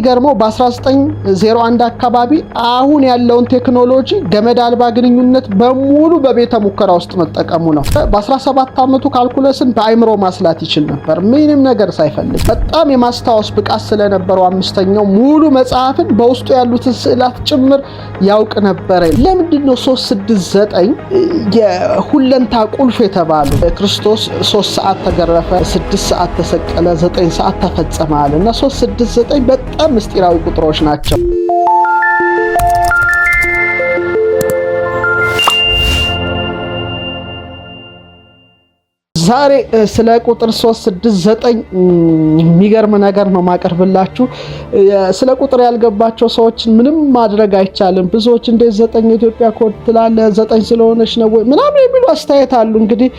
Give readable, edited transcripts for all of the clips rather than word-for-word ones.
የሚገርመው በ1901 አካባቢ አሁን ያለውን ቴክኖሎጂ ገመድ አልባ ግንኙነት በሙሉ በቤተ ሙከራ ውስጥ መጠቀሙ ነው። በ17 ዓመቱ ካልኩለስን በአይምሮ ማስላት ይችል ነበር ምንም ነገር ሳይፈልግ። በጣም የማስታወስ ብቃት ስለነበረው አምስተኛው ሙሉ መጽሐፍን በውስጡ ያሉትን ስዕላት ጭምር ያውቅ ነበር። ለምንድነው 369 የሁለንታ ቁልፍ የተባሉ? ክርስቶስ 3 ሰዓት ተገረፈ፣ 6 ሰዓት ተሰቀለ፣ 9 ሰዓት ተፈጸመ አለ እና 369 በጣም ምስጢራዊ ቁጥሮች ናቸው። ዛሬ ስለ ቁጥር 369 የሚገርም ነገር ነው ማቀርብላችሁ። ስለ ቁጥር ያልገባቸው ሰዎችን ምንም ማድረግ አይቻልም። ብዙዎች እንዴት 9 የኢትዮጵያ ኮድ ትላለ 9 ስለሆነች ነው ወይ ምናምን የሚሉ አስተያየት አሉ። እንግዲህ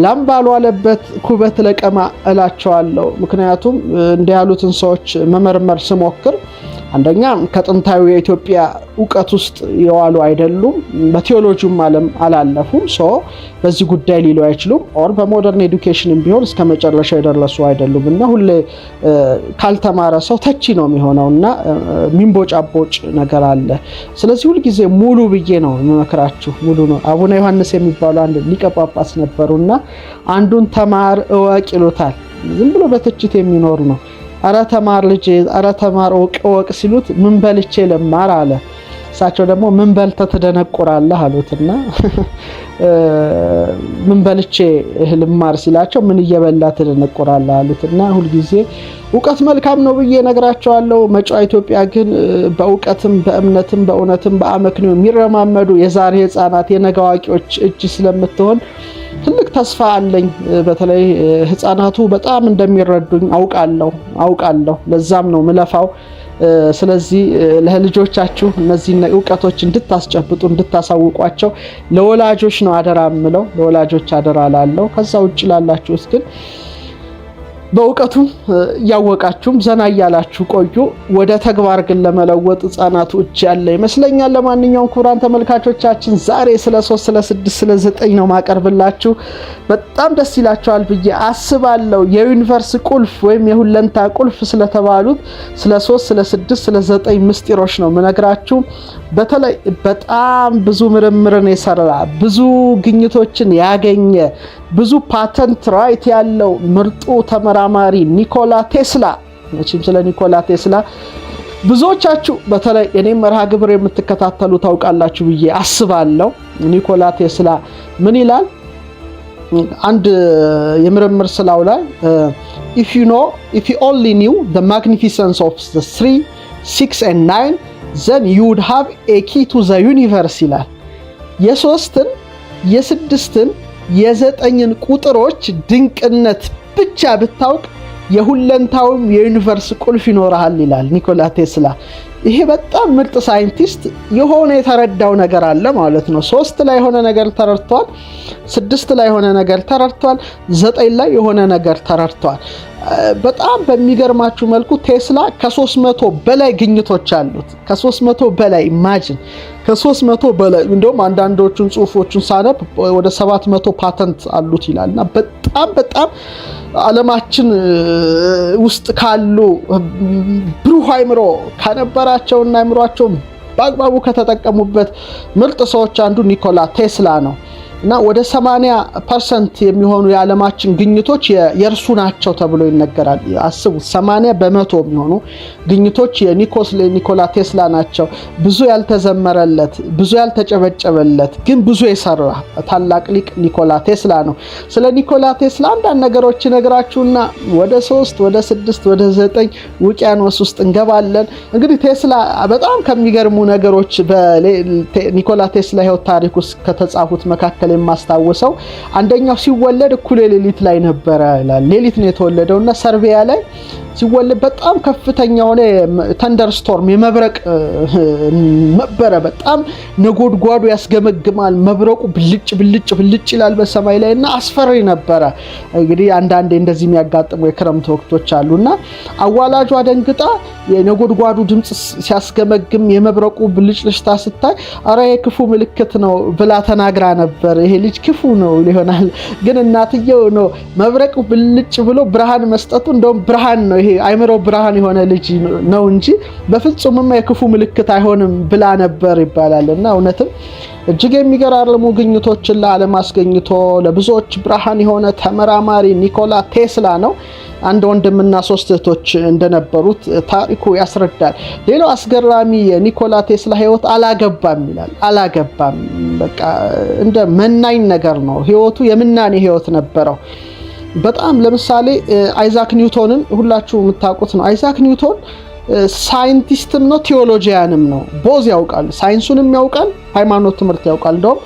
ላም ባልዋለበት ኩበት ለቀማ እላቸዋለሁ። ምክንያቱም እንዲህ ያሉትን ሰዎች መመርመር ስሞክር አንደኛ ከጥንታዊ የኢትዮጵያ ዕውቀት ውስጥ የዋሉ አይደሉም፣ በቴዎሎጂውም ዓለም አላለፉም። በዚህ ጉዳይ ሊሉ አይችሉም። ኦር በሞደርን ኤዱኬሽንም ቢሆን እስከ መጨረሻ የደረሱ አይደሉም እና ሁሌ ካልተማረ ሰው ተቺ ነው የሚሆነውና ሚንቦጫቦጭ ነገር አለ። ስለዚህ ሁሉ ጊዜ ሙሉ ብዬ ነው መከራችሁ። ሙሉ ነው። አቡነ ዮሐንስ የሚባሉ አንድ ሊቀ ጳጳስ ነበሩና አንዱን ተማር እወቅ ይሉታል። ዝም ብሎ በትችት የሚኖር ነው። አረ ተማር ልጅ፣ አረ ተማር እወቅ ሲሉት ምን በልቼ ልማር አለ። እሳቸው ደግሞ ምን በልተህ ትደነቁራለህ አሉትና ምን በልቼ ልማር ሲላቸው ምን እየበላ ትደነቁራለህ አሉትና ሁልጊዜ ዕውቀት መልካም ነው ብዬ ነግራቸዋለሁ። መጪዋ ኢትዮጵያ ግን በዕውቀትም በእምነትም በእውነትም በአመክንዮ የሚረማመዱ የዛሬ ህፃናት የነገ አዋቂዎች እጅ ስለምትሆን ትልቅ ተስፋ አለኝ። በተለይ ህፃናቱ በጣም እንደሚረዱኝ አውቃለሁ። ለዛም ነው ምለፋው። ስለዚህ ለልጆቻችሁ እነዚህ ዕውቀቶች እንድታስጨብጡ እንድታሳውቋቸው ለወላጆች ነው አደራ ምለው። ለወላጆች አደራ ላለው። ከዛ ውጭ ላላችሁስ ግን በዕውቀቱም ያወቃችሁም ዘና ያላችሁ ቆዩ። ወደ ተግባር ግን ለመለወጥ ህፃናቱ እጅ ያለ ይመስለኛል። ለማንኛውም ክቡራን ተመልካቾቻችን ዛሬ ስለ 3 ስለ 6 ስለ 9 ነው ማቀርብላችሁ። በጣም ደስ ይላችኋል ብዬ አስባለሁ። የዩኒቨርስ ቁልፍ ወይም የሁለንታ ቁልፍ ስለተባሉት ስለ 3 ስለ 6 ስለ 9 ምስጢሮች ነው ምነግራችሁ። በተለይ በጣም ብዙ ምርምርን የሰራ ብዙ ግኝቶችን ያገኘ ብዙ ፓተንት ራይት ያለው ምርጡ ተመራማሪ ኒኮላ ቴስላ። መቼም ስለ ኒኮላ ቴስላ ብዙዎቻችሁ በተለይ እኔ መርሃ ግብር የምትከታተሉ ታውቃላችሁ ብዬ አስባለሁ። ኒኮላ ቴስላ ምን ይላል? አንድ የምርምር ስላው ላይ if you only knew the magnificence of the 3, 6 and 9 then you would have a key to the universe ይላል። የ3ን የ6ን የ9ን ቁጥሮች ድንቅነት ብቻ ብታውቅ የሁለንታውም የዩኒቨርስ ቁልፍ ይኖርሃል ይላል ኒኮላ ቴስላ። ይሄ በጣም ምርጥ ሳይንቲስት የሆነ የተረዳው ነገር አለ ማለት ነው። 3 ላይ የሆነ ነገር ተረድቷል፣ 6 ላይ የሆነ ነገር ተረድቷል፣ 9 ላይ የሆነ ነገር ተረድቷል። በጣም በሚገርማችሁ መልኩ ቴስላ ከ300 በላይ ግኝቶች አሉት። ከ300 በላይ ኢማጂን፣ ከ300 በላይ እንደውም አንዳንዶቹን ጽሁፎቹን ሳነብ ወደ 700 ፓተንት አሉት ይላልና በጣም ዓለማችን ውስጥ ካሉ ብሩህ አእምሮ ከነበራቸውና አእምሯቸውን በአግባቡ ከተጠቀሙበት ምርጥ ሰዎች አንዱ ኒኮላ ቴስላ ነው እና ወደ 80% የሚሆኑ የዓለማችን ግኝቶች የእርሱ ናቸው ተብሎ ይነገራል። አስቡት 80% የሚሆኑ ግኝቶች የኒኮላ ቴስላ ናቸው። ብዙ ያልተዘመረለት፣ ብዙ ያልተጨበጨበለት ግን ብዙ የሰራ ታላቅ ሊቅ ኒኮላ ቴስላ ነው። ስለ ኒኮላ ቴስላ አንዳንድ ነገሮች ነግራችሁና ወደ 3 ወደ 6 ወደ 9 ውቅያኖስ ውስጥ እንገባለን። እንግዲህ ቴስላ በጣም ከሚገርሙ ነገሮች በኒኮላ ቴስላ ህይወት ታሪክ ውስጥ ከተጻፉት መካከል የማስታወሰው አንደኛው ሲወለድ እኩለ ሌሊት ላይ ነበረ ይላል። ሌሊት ነው የተወለደውና ሰርቢያ ላይ ሲወለድ በጣም ከፍተኛ ሆነ ተንደርስቶርም የመብረቅ ነበረ። በጣም ነጎድጓዱ ያስገመግማል። መብረቁ ብልጭ ይላል በሰማይ ላይና አስፈሪ ነበረ። እንግዲህ አንዳንዴ እንደዚህ የሚያጋጥሙ የክረምት ወቅቶች አሉና አዋላጇ ደንግጣ የነጎድጓዱ ድምጽ ሲያስገመግም የመብረቁ ብልጭልጭታ ስታይ አረ የክፉ ምልክት ነው ብላ ተናግራ ነበር። ይሄ ልጅ ክፉ ነው ይሆናል፣ ግን እናትየው ነው መብረቁ ብልጭ ብሎ ብርሃን መስጠቱ እንደውም ብርሃን ነው ይሄ አይምሮ ብርሃን የሆነ ልጅ ነው እንጂ በፍጹምም የክፉ ምልክት አይሆንም ብላ ነበር ይባላልና እውነትም እጅግ የሚገራርሙ ግኝቶችን ለዓለም አስገኝቶ ለብዙዎች ብርሃን የሆነ ተመራማሪ ኒኮላ ቴስላ ነው። አንድ ወንድምና 3 እህቶች እንደነበሩት ታሪኩ ያስረዳል። ሌላው አስገራሚ የኒኮላ ቴስላ ህይወት አላገባም ይላል። አላገባም፣ በቃ እንደ መናኝ ነገር ነው ህይወቱ፣ የምናኔ ህይወት ነበረው። በጣም ለምሳሌ አይዛክ ኒውቶንን ሁላችሁ የምታውቁት ነው። አይዛክ ኒውቶን ሳይንቲስትም ነው ቴዎሎጂያንም ነው። ቦዝ ያውቃል፣ ሳይንሱንም ያውቃል፣ ሃይማኖት ትምህርት ያውቃል። እንደውም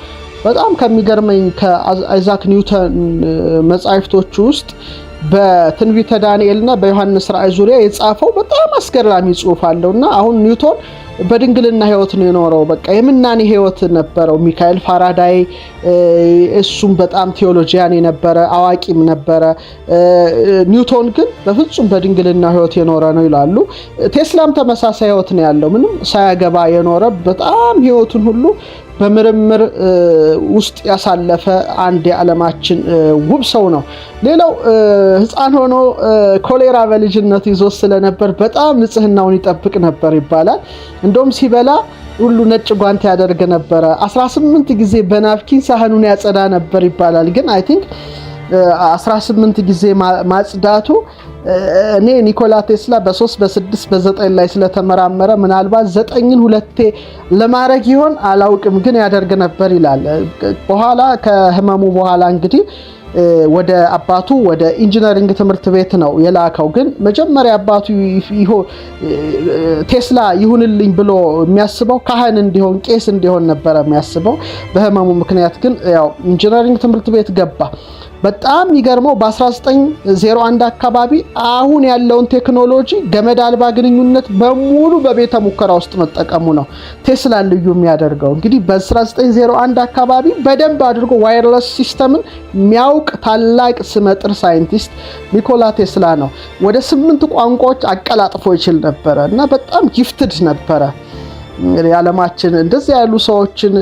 በጣም ከሚገርመኝ ከአይዛክ ኒውቶን መጻሕፍቶች ውስጥ በትንቢተ ዳንኤልና በዮሐንስ ራእይ ዙሪያ የጻፈው በጣም አስገራሚ ጽሑፍ አለውና አሁን ኒውቶን በድንግልና ህይወት ነው የኖረው። በቃ የምናኔ ህይወት ነበረው። ሚካኤል ፋራዳይ እሱም በጣም ቴዎሎጂያን የነበረ አዋቂም ነበረ። ኒውቶን ግን በፍጹም በድንግልና ህይወት የኖረ ነው ይላሉ። ቴስላም ተመሳሳይ ህይወት ነው ያለው፣ ምንም ሳያገባ የኖረ በጣም ህይወቱን ሁሉ በምርምር ውስጥ ያሳለፈ አንድ የዓለማችን ውብ ሰው ነው። ሌላው ህፃን ሆኖ ኮሌራ በልጅነቱ ይዞ ስለነበር በጣም ንጽህናውን ይጠብቅ ነበር ይባላል። እንደውም ሲበላ ሁሉ ነጭ ጓንት ያደርግ ነበረ። 18 ጊዜ በናፕኪን ሳህኑን ያጸዳ ነበር ይባላል። ግን አይ ቲንክ 18 ጊዜ ማጽዳቱ እኔ ኒኮላ ቴስላ በ3 በ6 በ9 ላይ ስለተመራመረ ምናልባት 9ን 2 ለማድረግ ይሆን አላውቅም፣ ግን ያደርግ ነበር ይላል። በኋላ ከህመሙ በኋላ እንግዲህ ወደ አባቱ ወደ ኢንጂነሪንግ ትምህርት ቤት ነው የላከው። ግን መጀመሪያ አባቱ ቴስላ ይሁንልኝ ብሎ የሚያስበው ካህን እንዲሆን ቄስ እንዲሆን ነበር የሚያስበው። በህመሙ ምክንያት ግን ያው ኢንጂነሪንግ ትምህርት ቤት ገባ። በጣም የሚገርመው በ1901 አካባቢ አሁን ያለውን ቴክኖሎጂ ገመድ አልባ ግንኙነት በሙሉ በቤተ ሙከራ ውስጥ መጠቀሙ ነው ቴስላ ልዩ የሚያደርገው። እንግዲህ በ1901 አካባቢ በደንብ አድርጎ ዋየርለስ ሲስተምን የሚያውቅ ታላቅ ስመጥር ሳይንቲስት ኒኮላ ቴስላ ነው። ወደ 8 ቋንቋዎች አቀላጥፎ ይችል ነበረ እና በጣም ጊፍትድ ነበረ። የዓለማችን እንደዚህ ያሉ ሰዎችን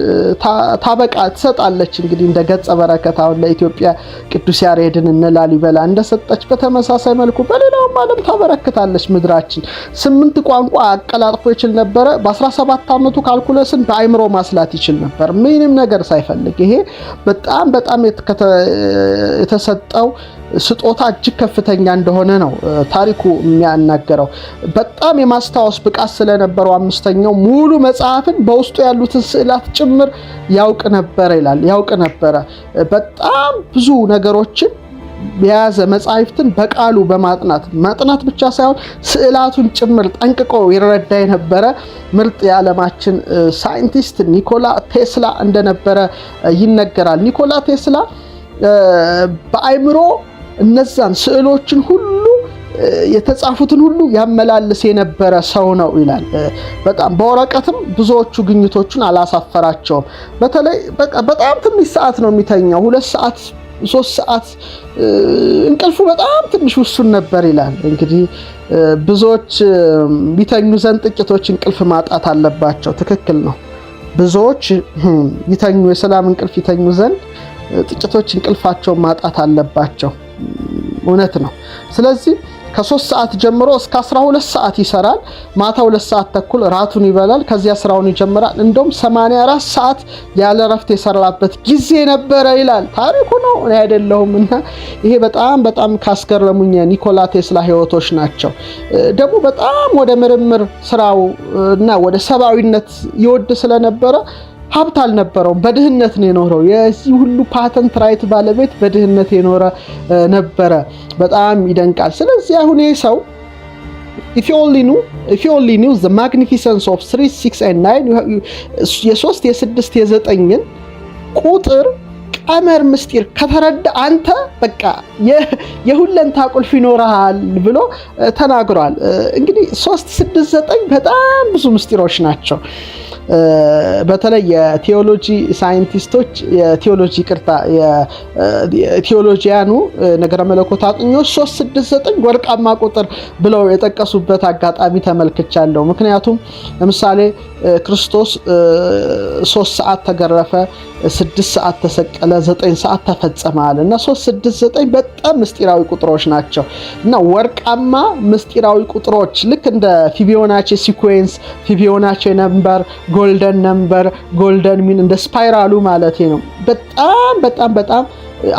ታበቃ ትሰጣለች። እንግዲህ እንደ ገጸ በረከት አሁን ለኢትዮጵያ ቅዱስ ያሬድን እነ ላሊበላ እንደሰጠች በተመሳሳይ መልኩ በሌላውም ዓለም ታበረክታለች ምድራችን። 8 ቋንቋ አቀላጥፎ ይችል ነበረ። በ17 ዓመቱ ካልኩለስን በአይምሮ ማስላት ይችል ነበር ምንም ነገር ሳይፈልግ። ይሄ በጣም የተሰጠው ስጦታ እጅግ ከፍተኛ እንደሆነ ነው ታሪኩ የሚያናገረው። በጣም የማስታወስ ብቃት ስለነበረው 5ኛው ሙሉ መጽሐፍን በውስጡ ያሉትን ስዕላት ጭምር ያውቅ ነበር ይላል። ያውቅ ነበረ በጣም ብዙ ነገሮችን የያዘ መጽሐፍትን በቃሉ ማጥናት ብቻ ሳይሆን ስዕላቱን ጭምር ጠንቅቆ ይረዳ የነበረ ምርጥ የዓለማችን ሳይንቲስት ኒኮላ ቴስላ እንደነበረ ይነገራል። ኒኮላ ቴስላ በአይምሮ እነዛን ስዕሎችን ሁሉ የተጻፉትን ሁሉ ያመላልስ የነበረ ሰው ነው ይላል። በጣም በወረቀትም ብዙዎቹ ግኝቶቹን አላሳፈራቸውም። በተለይ በጣም ትንሽ ሰዓት ነው የሚተኛው፣ 2 ሰዓት 3 ሰዓት እንቅልፉ በጣም ትንሽ ውሱን ነበር ይላል። እንግዲህ ብዙዎች ቢተኙ ዘንድ ጥቂቶች እንቅልፍ ማጣት አለባቸው። ትክክል ነው። ብዙዎች ይተኙ የሰላም እንቅልፍ ይተኙ ዘንድ ጥቂቶች እንቅልፋቸው ማጣት አለባቸው። እውነት ነው። ስለዚህ ከ3 ሰዓት ጀምሮ እስከ 12 ሰዓት ይሰራል። ማታ 2 ሰዓት ተኩል ራቱን ይበላል። ከዚያ ስራውን ይጀምራል። እንደውም 84 ሰዓት ያለ ረፍት የሰራበት ጊዜ ነበረ ይላል። ታሪኩ ነው፣ እኔ አይደለሁም። እና ይሄ በጣም ካስገረሙኝ ኒኮላ ቴስላ ህይወቶች ናቸው። ደግሞ በጣም ወደ ምርምር ስራው እና ወደ ሰብአዊነት ይወድ ስለነበረ ሀብት አልነበረውም። በድህነት ነው የኖረው። የዚህ ሁሉ ፓተንት ራይት ባለቤት በድህነት የኖረ ነበረ። በጣም ይደንቃል። ስለዚህ አሁን ይሄ ሰው if you only knew the magnificence of 3 6 and 9 የ3 የ6 የ9ን ቁጥር ቀመር ምስጢር ከተረዳ አንተ በቃ የሁለንታ ቁልፍ ይኖርሃል ብሎ ተናግሯል። እንግዲህ 3 6 9 በጣም ብዙ ምስጢሮች ናቸው። በተለይ የቴዎሎጂ ሳይንቲስቶች የቴዎሎጂያኑ ነገረ መለኮት አጥኞች 369 ወርቃማ ቁጥር ብለው የጠቀሱበት አጋጣሚ ተመልክቻለሁ። ምክንያቱም ለምሳሌ ክርስቶስ 3 ሰዓት ተገረፈ፣ 6 ሰዓት ተሰቀለ፣ 9 ሰዓት ተፈጸመ አለ እና 3 6 9 በጣም ምስጢራዊ ቁጥሮች ናቸው እና ወርቃማ ምስጢራዊ ቁጥሮች ልክ እንደ ፊቦናቺ ሲኩዌንስ፣ ፊቦናቺ ነምበር፣ ጎልደን ነምበር፣ ጎልደን ሚን እንደ ስፓይራሉ ማለት ነው። በጣም በጣም በጣም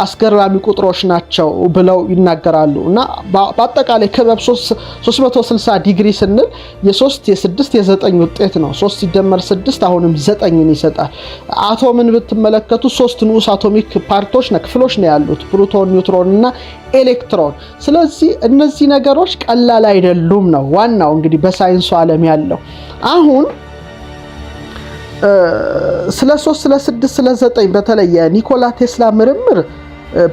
አስገራሚ ቁጥሮች ናቸው ብለው ይናገራሉ እና በአጠቃላይ ክበብ 360 ዲግሪ ስንል የ3 የ6 የ9 ውጤት ነው። 3 ሲደመር 6 አሁንም 9ን ይሰጣል። አቶምን ብትመለከቱ 3 ንዑስ አቶሚክ ፓርቶች ክፍሎች ነው ያሉት፣ ፕሮቶን፣ ኒውትሮን እና ኤሌክትሮን። ስለዚህ እነዚህ ነገሮች ቀላል አይደሉም ነው ዋናው እንግዲህ በሳይንሱ ዓለም ያለው። አሁን ስለ 3 ስለ 6 ስለ 9 በተለይ የኒኮላ ቴስላ ምርምር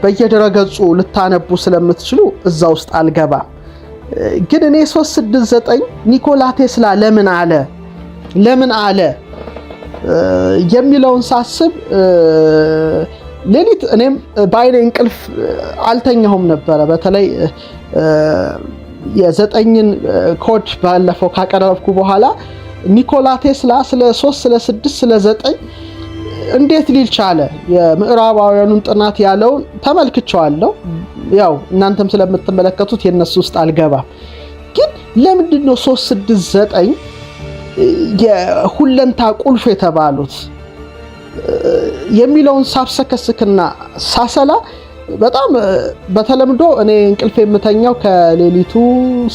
በየድረገጹ ልታነቡ ስለምትችሉ እዛ ውስጥ አልገባም። ግን እኔ 3 6 9 ኒኮላ ቴስላ ለምን አለ የሚለውን ሳስብ ሌሊት እኔም በአይኔ እንቅልፍ አልተኛሁም ነበረ። በተለይ የ9ን ኮድ ባለፈው ካቀረብኩ በኋላ ኒኮላ ቴስላ ስለ 3 ስለ 6 ስለ 9 እንዴት ሊል ቻለ? የምዕራባውያኑን ጥናት ያለውን ተመልክቻለሁ። ያው እናንተም ስለምትመለከቱት የነሱ ውስጥ አልገባም። ግን ለምንድን ነው 3 6 9 የሁለንታ ቁልፍ የተባሉት የሚለውን ሳብሰከስክና ሳሰላ በጣም በተለምዶ እኔ እንቅልፍ የምተኛው ከሌሊቱ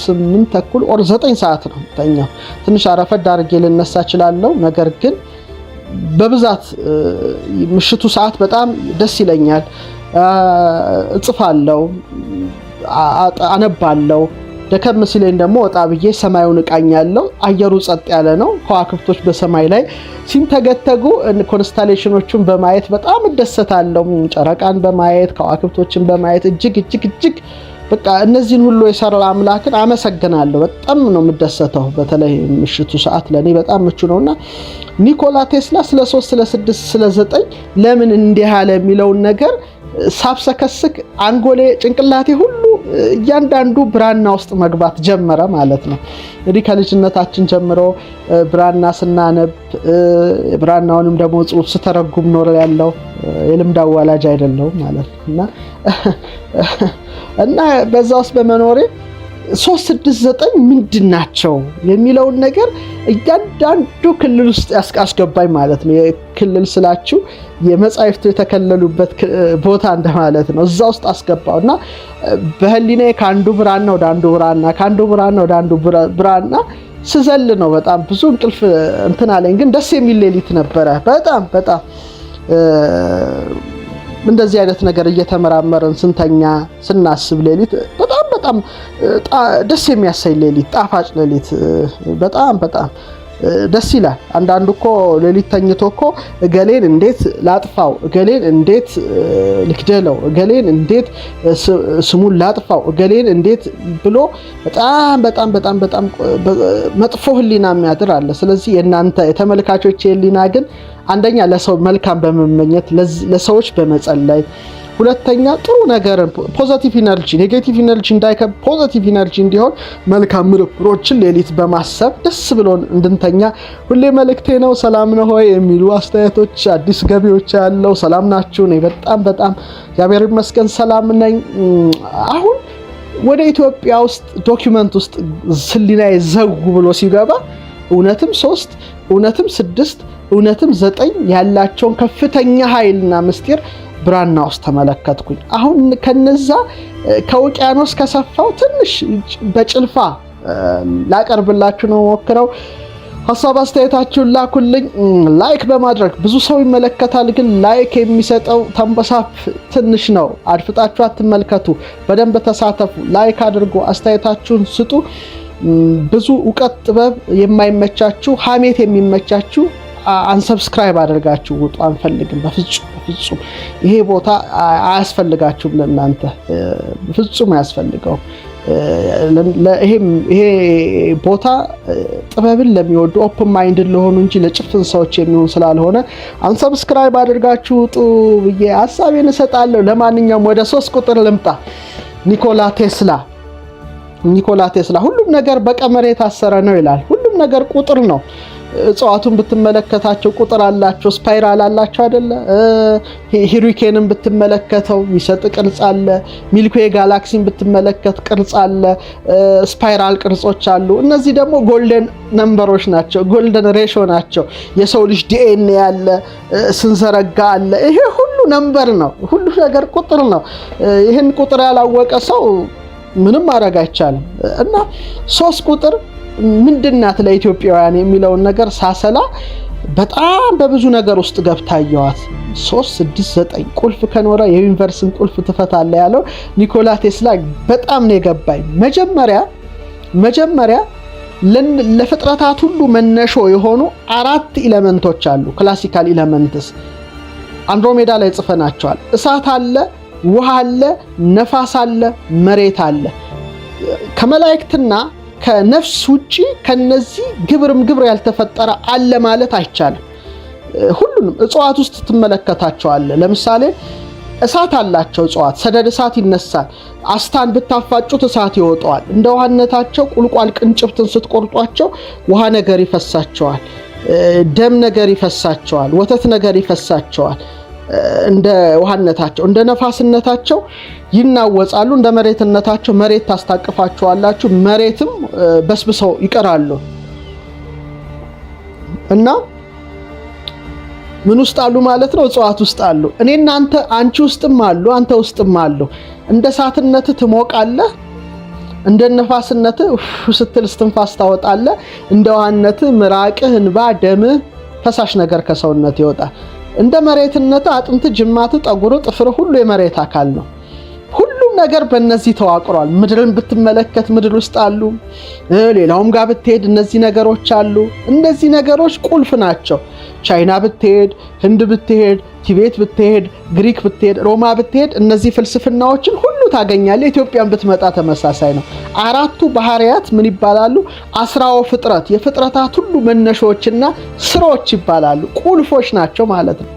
8 ተኩል ኦር 9 ሰዓት ነው ተኛው። ትንሽ አረፈድ አድርጌ ልነሳ እችላለሁ። ነገር ግን በብዛት ምሽቱ ሰዓት በጣም ደስ ይለኛል። እጽፋለሁ፣ አነባለሁ። ደከም ሲለኝ ደግሞ ወጣ ብዬ ሰማዩን እቃኛለሁ። አየሩ ጸጥ ያለ ነው። ከዋክብቶች በሰማይ ላይ ሲንተገተጉ ኮንስታሌሽኖቹን በማየት በጣም እደሰታለሁ። ጨረቃን በማየት ከዋክብቶችን በማየት እጅግ በቃ እነዚህን ሁሉ የሰራ አምላክን አመሰግናለሁ። በጣም ነው የምደሰተው። በተለይ ምሽቱ ሰዓት ለኔ በጣም ምቹ ነውና ኒኮላ ቴስላ ስለ 3 ስለ 6 ስለ 9 ለምን እንዲህ አለ የሚለውን ነገር ሳብሰከስክ አንጎሌ ጭንቅላቴ ሁሉ እያንዳንዱ ብራና ውስጥ መግባት ጀመረ ማለት ነው። እንግዲህ ከልጅነታችን ጀምሮ ብራና ስናነብ ብራናውንም ደግሞ ጽሑፍ ስተረጉም ኖር ያለው የልምድ አዋላጅ አይደለሁም ማለት ነው እና በዛ ውስጥ በመኖሬ 3 6 9 ምንድን ናቸው የሚለውን ነገር እያንዳንዱ ክልል ውስጥ ያስገባኝ ማለት ነው። የክልል ስላችሁ የመጻሕፍቱ የተከለሉበት ቦታ እንደማለት ነው። እዛ ውስጥ አስገባውና በህሊናዬ ከአንዱ ብራና ወደ አንዱ ብራና ከአንዱ ብራና ወደ አንዱ ብራና ስዘል ነው። በጣም ብዙ እንቅልፍ እንትን አለኝ። ግን ደስ የሚል ሌሊት ነበረ። በጣም እንደዚህ አይነት ነገር እየተመራመረን ስንተኛ ስናስብ ሌሊት በጣም ደስ የሚያሰኝ ሌሊት፣ ጣፋጭ ሌሊት በጣም ደስ ይላል። አንዳንዱ እኮ ሌሊት ተኝቶ እኮ እገሌን እንዴት ላጥፋው፣ እገሌን እንዴት ልክደለው፣ እገሌን እንዴት ስሙን ላጥፋው፣ እገሌን እንዴት ብሎ በጣም መጥፎ ህሊና የሚያድር አለ። ስለዚህ የእናንተ የተመልካቾች ህሊና ግን አንደኛ ለሰው መልካም በመመኘት ለሰዎች በመጸለይ፣ ሁለተኛ ጥሩ ነገር ፖዚቲቭ ኢነርጂ ኔጌቲቭ ኢነርጂ እንዳይከብ ፖዚቲቭ ኢነርጂ እንዲሆን መልካም ምርምሮችን ሌሊት በማሰብ ደስ ብሎን እንድንተኛ ሁሌ መልእክቴ ነው። ሰላም ነው ሆይ የሚሉ አስተያየቶች አዲስ ገቢዎች ያለው ሰላም ናችሁ? እኔ በጣም እግዚአብሔር ይመስገን ሰላም ነኝ። አሁን ወደ ኢትዮጵያ ውስጥ ዶክመንት ውስጥ ህሊናዬ ዘው ብሎ ሲገባ እውነትም 3 እውነትም 6 እውነትም 9 ያላቸውን ከፍተኛ ኃይልና ምስጢር ብራና ውስጥ ተመለከትኩኝ። አሁን ከነዛ ከውቅያኖስ ከሰፋው ትንሽ በጭልፋ ላቀርብላችሁ ነው ሞክረው። ሐሳብ አስተያየታችሁን ላኩልኝ። ላይክ በማድረግ ብዙ ሰው ይመለከታል፣ ግን ላይክ የሚሰጠው ተንበሳፍ ትንሽ ነው። አድፍጣችሁ አትመልከቱ፣ በደንብ ተሳተፉ። ላይክ አድርጉ፣ አስተያየታችሁን ስጡ። ብዙ ዕውቀት ጥበብ የማይመቻችሁ ሐሜት የሚመቻችሁ አንሰብስክራይብ አድርጋችሁ ውጡ። አንፈልግም፣ በፍጹም ይሄ ቦታ አያስፈልጋችሁም። ለእናንተ በፍጹም አያስፈልገው። ይሄ ቦታ ጥበብን ለሚወዱ ኦፕን ማይንድ ለሆኑ እንጂ ለጭፍን ሰዎች የሚሆን ስላልሆነ አንሰብስክራይብ አድርጋችሁ ውጡ ብዬ ሐሳቤን እሰጣለሁ። ለማንኛውም ወደ 3 ቁጥር ልምጣ። ኒኮላ ቴስላ ሁሉም ነገር በቀመር የታሰረ ነው ይላል። ሁሉም ነገር ቁጥር ነው። እጽዋቱን ብትመለከታቸው ቁጥር አላቸው፣ ስፓይራል አላቸው አይደለ? ሂሪኬንን ብትመለከተው የሚሰጥ ቅርጽ አለ። ሚልክዌይ ጋላክሲን ብትመለከት ቅርጽ አለ፣ ስፓይራል ቅርጾች አሉ። እነዚህ ደግሞ ጎልደን ነምበሮች ናቸው፣ ጎልደን ሬሾ ናቸው። የሰው ልጅ ዲኤንኤ አለ፣ ስንዘረጋ አለ። ይሄ ሁሉ ነምበር ነው፣ ሁሉ ነገር ቁጥር ነው። ይህን ቁጥር ያላወቀ ሰው ምንም ማድረግ አይቻልም። እና 3 ቁጥር ምንድናት ለኢትዮጵያውያን የሚለውን ነገር ሳሰላ በጣም በብዙ ነገር ውስጥ ገብታየዋት። 3 6 9 ቁልፍ ከኖረ የዩኒቨርስን ቁልፍ ትፈታለ ያለው ኒኮላ ቴስላ በጣም ነው የገባኝ። መጀመሪያ ለፍጥረታት ሁሉ መነሾ የሆኑ 4 ኤሌመንቶች አሉ። ክላሲካል ኤሌመንትስ አንድሮሜዳ ላይ ጽፈናቸዋል። እሳት አለ፣ ውሃ አለ፣ ነፋስ አለ፣ መሬት አለ። ከመላእክትና ከነፍስ ውጪ ከነዚህ ግብር ያልተፈጠረ አለ ማለት አይቻልም። ሁሉንም እጽዋት ውስጥ ትመለከታቸዋለ። ለምሳሌ እሳት አላቸው እጽዋት፣ ሰደድ እሳት ይነሳል። አስታን ብታፋጩት እሳት ይወጣዋል። እንደ ውሃነታቸው ቁልቋል ቅንጭብትን ስትቆርጧቸው ውሃ ነገር ይፈሳቸዋል፣ ደም ነገር ይፈሳቸዋል፣ ወተት ነገር ይፈሳቸዋል። እንደ ውሃነታቸው እንደ ነፋስነታቸው ይናወጻሉ። እንደ መሬትነታቸው መሬት ታስታቅፋቸዋላችሁ፣ መሬትም በስብሰው ይቀራሉ። እና ምን ውስጥ አሉ ማለት ነው? እጽዋት ውስጥ አሉ። እኔና አንቺ ውስጥም አሉ፣ አንተ ውስጥም አሉ። እንደ እሳትነት ትሞቃለህ፣ እንደ ነፋስነት ስትል ስትንፋስ ታወጣለህ። እንደ ውሃነት ምራቅህ፣ እንባ፣ ደምህ፣ ፈሳሽ ነገር ከሰውነት ይወጣል። እንደ መሬትነት አጥንት፣ ጅማት፣ ጠጉር፣ ጥፍር ሁሉ የመሬት አካል ነው። ሁሉም ነገር በእነዚህ ተዋቅሯል። ምድርን ብትመለከት ምድር ውስጥ አሉ። ሌላውም ጋር ብትሄድ እነዚህ ነገሮች አሉ። እነዚህ ነገሮች ቁልፍ ናቸው። ቻይና ብትሄድ፣ ህንድ ብትሄድ፣ ቲቤት ብትሄድ፣ ግሪክ ብትሄድ፣ ሮማ ብትሄድ እነዚህ ፍልስፍናዎችን ሁሉ ታገኛለህ። ኢትዮጵያን ብትመጣ ተመሳሳይ ነው። 4ቱ ባህሪያት ምን ይባላሉ? 10ው ፍጥረት፣ የፍጥረታት ሁሉ መነሾችና ስሮች ይባላሉ። ቁልፎች ናቸው ማለት ነው።